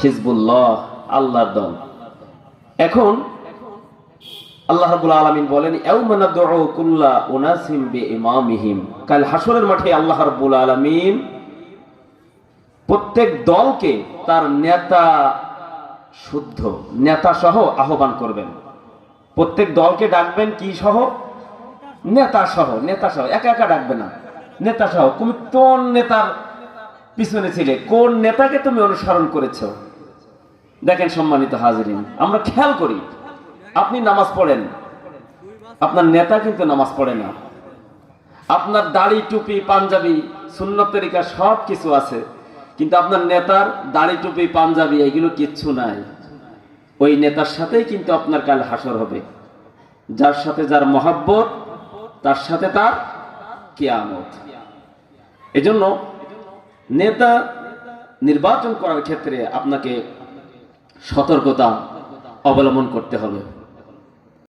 Hezbollah, আল্লাহর দল। এখন আল্লাহ রাব্বুল আলামিন বলেন, ইয়াউমা নাদউ কুল্লা উনাসিম বিইমামিহিম। কাল হাসরের মাঠে আল্লাহ রাব্বুল আলামিন প্রত্যেক দলকে তার নেতা শুদ্ধ, নেতা সহ আহ্বান করবেন। প্রত্যেক দলকে ডাকবেন কি সহ? নেতা সহ। নেতা সহ, একা একা ডাকবে না, নেতা সহ। তুমি কোন নেতার পিছনে ছিলে, কোন নেতাকে তুমি অনুসরণ করেছো? দেখেন সম্মানিত হাজিরিন, আমরা খেয়াল করি, আপনি নামাজ পড়েন, আপনার নেতা কিন্তু নামাজ পড়ে না। আপনার দাড়ি, টুপি, পাঞ্জাবি, সুন্নত তরিকা সব কিছু আছে, কিন্তু আপনার নেতার দাড়ি, টুপি, পাঞ্জাবি এগুলো কিচ্ছু নাই। ওই নেতার সাথেই কিন্তু আপনার কাল হাসর হবে। যার সাথে যার মহব্বত, তার সাথে তার কিয়ামত। এজন্য নেতা নির্বাচন করার ক্ষেত্রে আপনাকে সতর্কতা অবলম্বন করতে হবে।